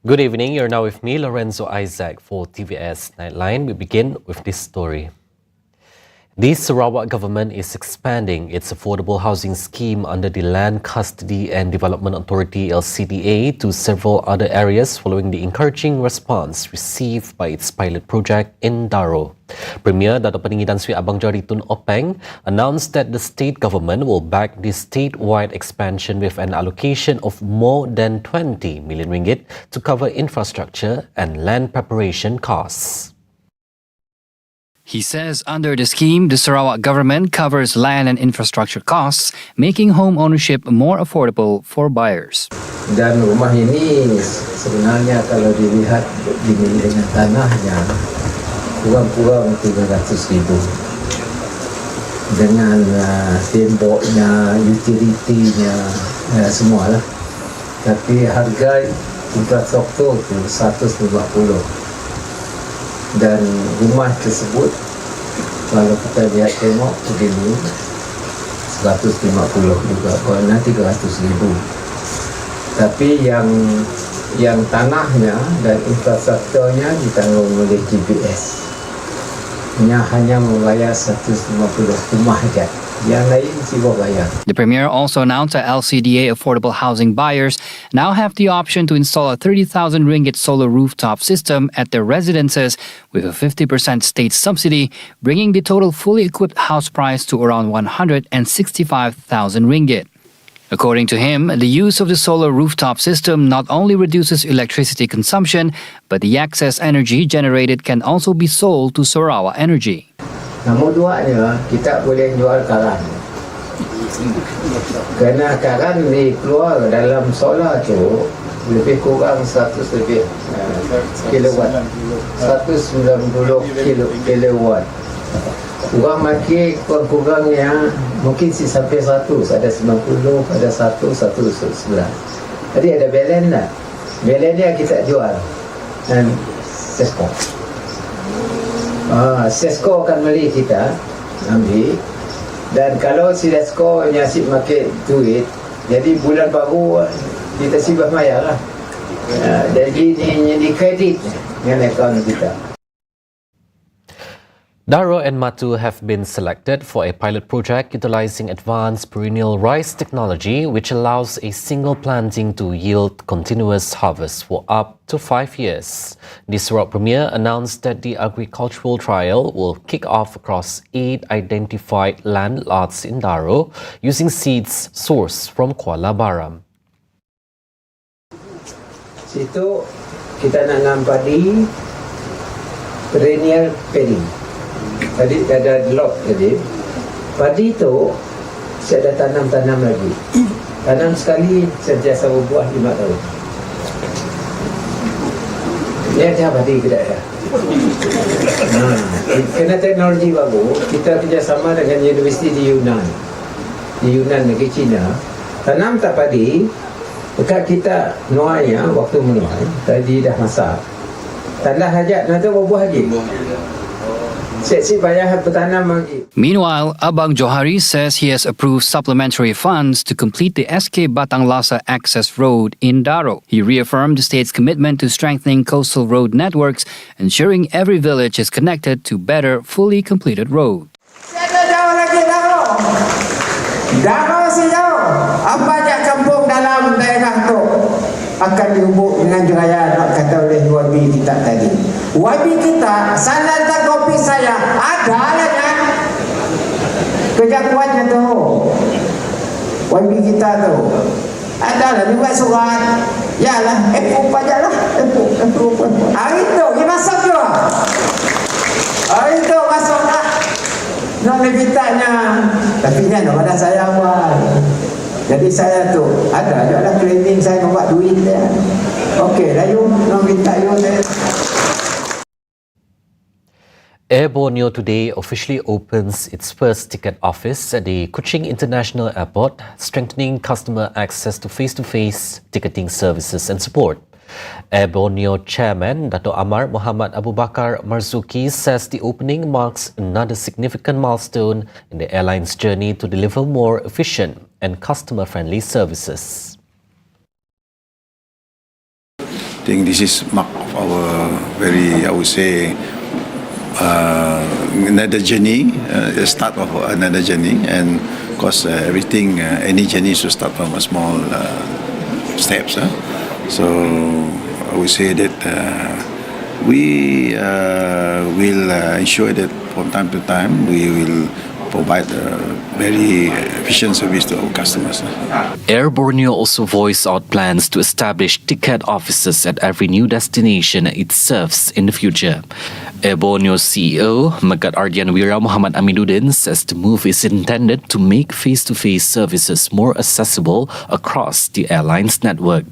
Good evening. You're now with me, Lorenzo Isaac, for TVS Nightline. We begin with this story. The Sarawak government is expanding its affordable housing scheme under the Land Custody and Development Authority (LCDA) to several other areas following the encouraging response received by its pilot project in DARO. Premier Dato' Peninggi Tan Sri Abang Jari Tun Openg announced that the state government will back the statewide expansion with an allocation of more than 20 million ringgit to cover infrastructure and land preparation costs. He says under the scheme, the Sarawak government covers land and infrastructure costs, making home ownership more affordable for buyers. Dan rumah ini sebenarnya kalau dilihat dimiliki dengan tanahnya kurang-kurang 300,000 dengan temboknya, utilitinya, semualah. Tapi harga infrastruktur itu 150. Dan rumah tersebut kalau kita lihat tengok begini 150 juga, kerana 300,000. Tapi yang tanahnya dan infrastrukturnya ditanggung oleh TVS. Hanya membayar 150 rumah saja. Yang lain siwa bayar. The Premier also announced that LCDA affordable housing buyers now have the option to install a 30,000 ringgit solar rooftop system at their residences with a 50% state subsidy, bringing the total fully equipped house price to around 165,000 ringgit. According to him, the use of the solar rooftop system not only reduces electricity consumption, but the excess energy generated can also be sold to Sarawak Energy. Nombor duanya, kita boleh jual karan. Kerana karan ni keluar dalam solar tu lebih kurang 100 lebih kilowatt. 190 kilowatt. Orang makin kurang-kurangnya mungkin sampai 100, ada 90, ada 111. Jadi ada balance lah. Balance dia kita jual. Dan sesko. Sesko akan beli kita ambil, dan kalau si Sesko nyasib pakai duit, jadi bulan baru kita sibah bayar lah. Jadi ni kredit dengan akaun kita. DARO and MATU have been selected for a pilot project utilizing advanced perennial rice technology, which allows a single planting to yield continuous harvest for up to 5 years. The Sarawak Premier announced that the agricultural trial will kick off across 8 identified land lots in DARO using seeds sourced from Kuala Baram. Situ kita nanam padi, perennial paddy. Tadi ada lot tadi. Padi tu saya dah tanam lagi. Tanam sekali sentiasa berbuah 5 tahun. Ini aja padi kita ya. Kena teknologi baru. Kita kerjasama dengan universiti di Yunnan. Di Yunnan negeri China. Tanam tak padi. Dekat kita nuainya waktu menuai tadi dah masak. Tanda hajat nanti berbuah lagi. Meanwhile, Abang Johari says he has approved supplementary funds to complete the SK Batang Lasa Access Road in DARO. He reaffirmed the state's commitment to strengthening coastal road networks, ensuring every village is connected to better, fully completed road. DARO sejauh apa je kampung dalam daerah tu akan dihubung dengan Juraya nak kata oleh YB kita tadi. YB kita, sandal dan kopi saya ada lah kan kerja kuatnya tu. YB kita tu ada lah juga surat. Yalah, approve aja lah. Approve. Hari tu dia masuk juga. Hari tu masuk lah. Nak lebitanya. Tapi ni ada saya awal. Jadi saya tu ada juga lah claiming saya membuat duit dia. Okey dah yuk, nak minta yuk saya. Air Borneo today officially opens its first ticket office at the Kuching International Airport, strengthening customer access to face-to-face ticketing services and support. Air Borneo Chairman Dato' Amar Muhammad Abu Bakar Marzuki says the opening marks another significant milestone in the airline's journey to deliver more efficient and customer-friendly services. I think this is mark of our very, I would say, another journey, the start of another journey, and of course everything, any journey should start from a small steps. So I would say that we will ensure that from time to time we will provide a very efficient service to our customers. Air Borneo also voiced out plans to establish ticket offices at every new destination it serves in the future. Air Borneo CEO Megat Ardianwira Muhammad Amiduddin says the move is intended to make face-to-face services more accessible across the airline's network.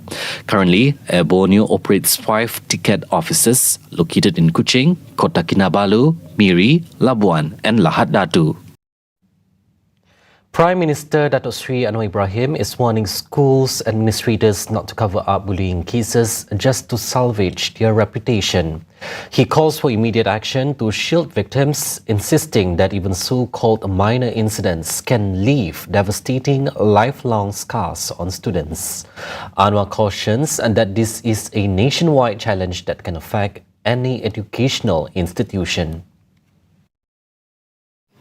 Currently, Air Borneo operates 5 ticket offices located in Kuching, Kota Kinabalu, Miri, Labuan and Lahad Datu. Prime Minister Datuk Sri Anwar Ibrahim is warning schools administrators not to cover up bullying cases just to salvage their reputation. He calls for immediate action to shield victims, insisting that even so-called minor incidents can leave devastating lifelong scars on students. Anwar cautions that this is a nationwide challenge that can affect any educational institution.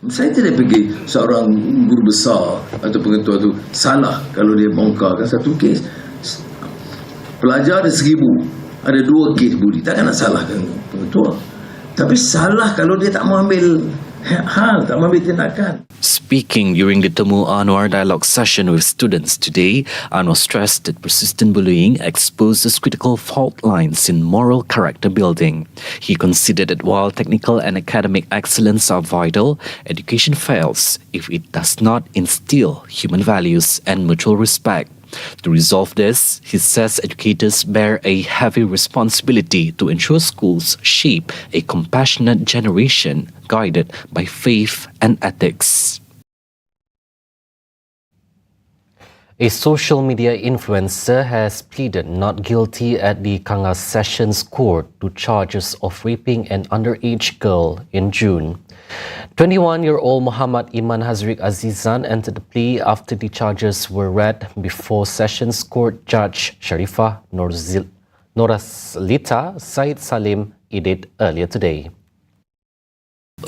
Saya tidak pergi seorang guru besar atau pengetua tu salah kalau dia bongkarkan satu kes. Pelajar ada 1,000, ada 2 kes budi, takkan nak salahkan pengetua. Tapi salah kalau dia tak mau ambil hal, tak mau ambil tindakan. Speaking during the Temu Anwar dialogue session with students today, Anwar stressed that persistent bullying exposes critical fault lines in moral character building. He considered that while technical and academic excellence are vital, education fails if it does not instill human values and mutual respect. To resolve this, he says educators bear a heavy responsibility to ensure schools shape a compassionate generation guided by faith and ethics. A social media influencer has pleaded not guilty at the Kangas Sessions Court to charges of raping an underage girl in June. 21-year-old Muhammad Iman Hazrik Azizan entered the plea after the charges were read before Sessions Court Judge Sharifah Noraslita Said Salim Idit earlier today.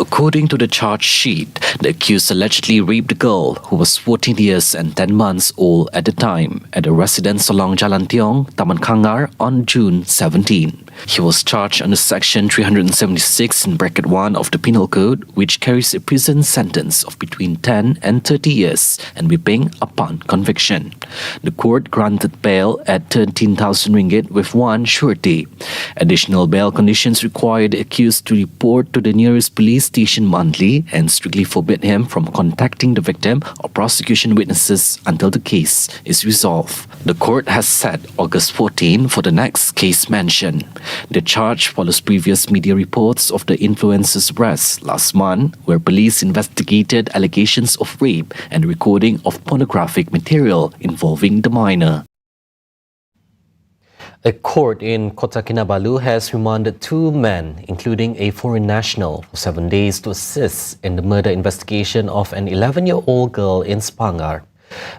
According to the charge sheet, the accused allegedly raped the girl, who was 14 years and 10 months old at the time, at a residence along Jalan Tiong, Taman Kangar on June 17. He was charged under Section 376 in bracket 1 of the Penal Code, which carries a prison sentence of between 10 and 30 years and whipping upon conviction. The court granted bail at 13,000 ringgit with one surety. Additional bail conditions require the accused to report to the nearest police station monthly and strictly forbid him from contacting the victim or prosecution witnesses until the case is resolved. The court has set August 14 for the next case mentioned. The charge follows previous media reports of the influencer's arrest last month, where police investigated allegations of rape and recording of pornographic material involving the minor. A court in Kota Kinabalu has remanded 2 men, including a foreign national, for 7 days to assist in the murder investigation of an 11-year-old girl in Spangar.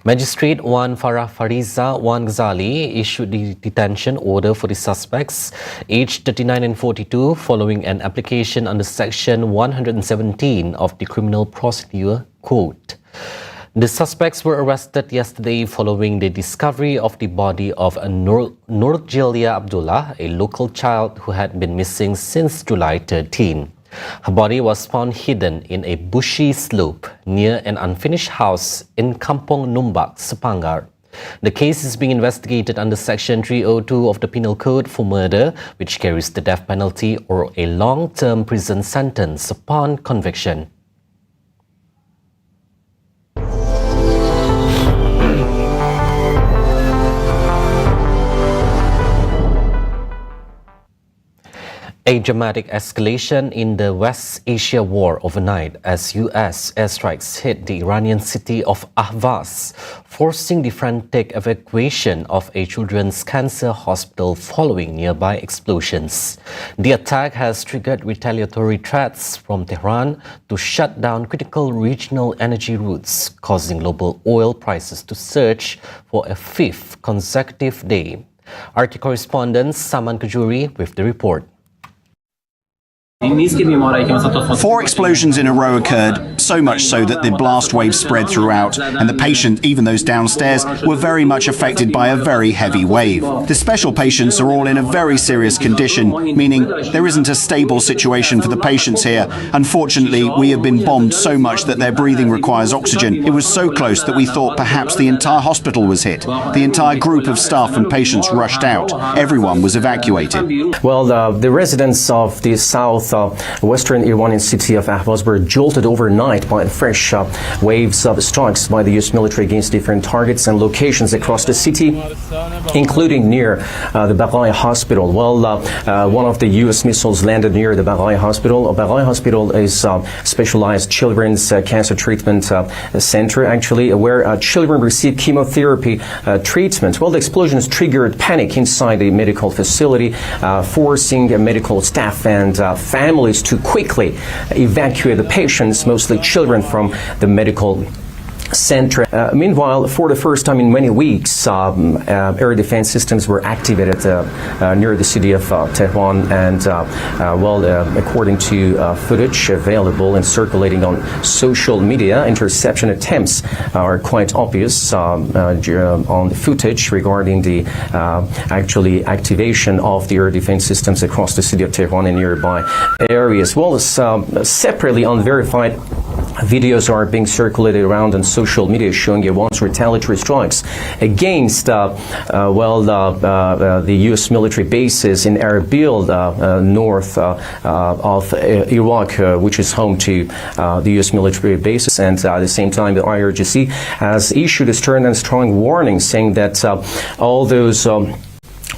Magistrate Wan Farah Fariza Wan Ghazali issued the detention order for the suspects, aged 39 and 42, following an application under Section 117 of the Criminal Procedure Code. The suspects were arrested yesterday following the discovery of the body of Nurjilia Abdullah, a local child who had been missing since July 13. Her body was found hidden in a bushy slope near an unfinished house in Kampong Numbak, Sepangar. The case is being investigated under Section 302 of the Penal Code for murder, which carries the death penalty or a long-term prison sentence upon conviction. A dramatic escalation in the West Asia war overnight as US airstrikes hit the Iranian city of Ahvaz, forcing the frantic evacuation of a children's cancer hospital following nearby explosions. The attack has triggered retaliatory threats from Tehran to shut down critical regional energy routes, causing global oil prices to surge for a 5th consecutive day. RT correspondent Saman Kajuri with the report. 4 explosions in a row occurred, so much so that the blast wave spread throughout, and the patient, even those downstairs, were very much affected by a very heavy wave. The special patients are all in a very serious condition, meaning there isn't a stable situation for the patients here. Unfortunately, we have been bombed so much that their breathing requires oxygen. It was so close that we thought perhaps the entire hospital was hit. The entire group of staff and patients rushed out. Everyone was evacuated. Well, the residents of the western Iranian city of Ahvaz were jolted overnight by fresh waves of strikes by the U.S. military against different targets and locations across the city, including near the Baghai hospital. Well, one of the U.S. missiles landed near the Baghai hospital. Baghai hospital is a specialized children's cancer treatment center, actually, where children receive chemotherapy treatment. Well, the explosions triggered panic inside the medical facility, forcing medical staff and families to quickly evacuate the patients, mostly children, from the medical center. Meanwhile, for the first time in many weeks, air defense systems were activated near the city of Tehran, and according to footage available and circulating on social media, interception attempts are quite obvious on the footage regarding the actually activation of the air defense systems across the city of Tehran and nearby areas. Well, separately unverified videos are being circulated around on social media showing Iran's retaliatory strikes against the U.S. military bases in Erbil, north of Iraq, which is home to the U.S. military bases. And at the same time, the IRGC has issued a stern and strong warning, saying that all those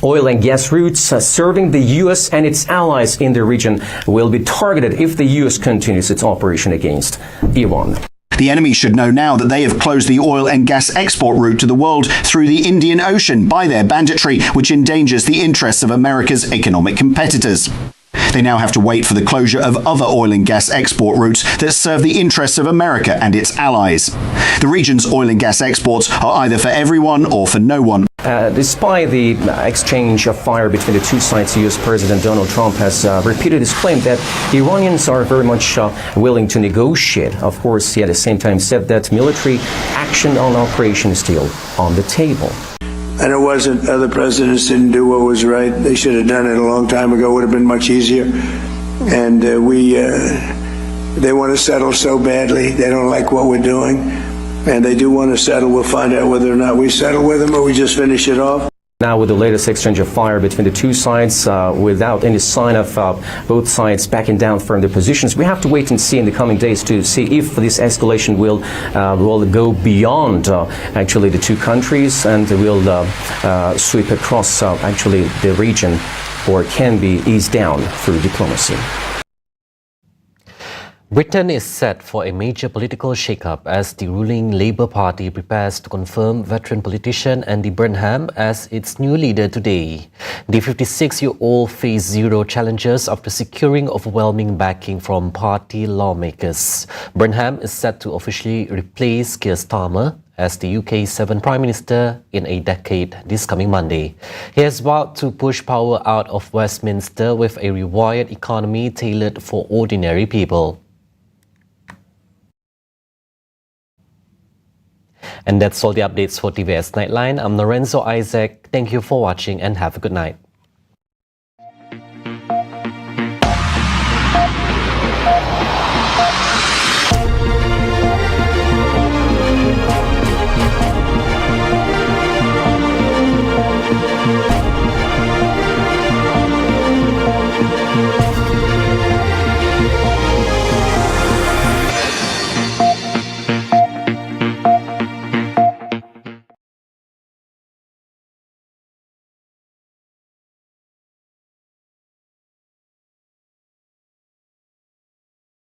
oil and gas routes serving the U.S. and its allies in the region will be targeted if the U.S. continues its operation against Iran. The enemy should know now that they have closed the oil and gas export route to the world through the Indian Ocean by their banditry, which endangers the interests of America's economic competitors. They now have to wait for the closure of other oil and gas export routes that serve the interests of America and its allies. The region's oil and gas exports are either for everyone or for no one. Despite the exchange of fire between the two sides, U.S. President Donald Trump has repeated his claim that Iranians are very much willing to negotiate. Of course, he at the same time said that military action on operation is still on the table. And it wasn't, other presidents didn't do what was right. They should have done it a long time ago. It would have been much easier. And they want to settle so badly. They don't like what we're doing. And they do want to settle. We'll find out whether or not we settle with them or we just finish it off. Now, with the latest exchange of fire between the two sides, without any sign of both sides backing down from their positions, we have to wait and see in the coming days to see if this escalation will go beyond actually the two countries and will sweep across actually the region, or can be eased down through diplomacy. Britain is set for a major political shake-up as the ruling Labour Party prepares to confirm veteran politician Andy Burnham as its new leader today. The 56-year-old faced zero challenges after securing overwhelming backing from party lawmakers. Burnham is set to officially replace Keir Starmer as the UK's 7th Prime Minister in a decade this coming Monday. He has vowed to push power out of Westminster with a rewired economy tailored for ordinary people. And that's all the updates for TVS Nightline. I'm Lorenzo Isaac. Thank you for watching and have a good night.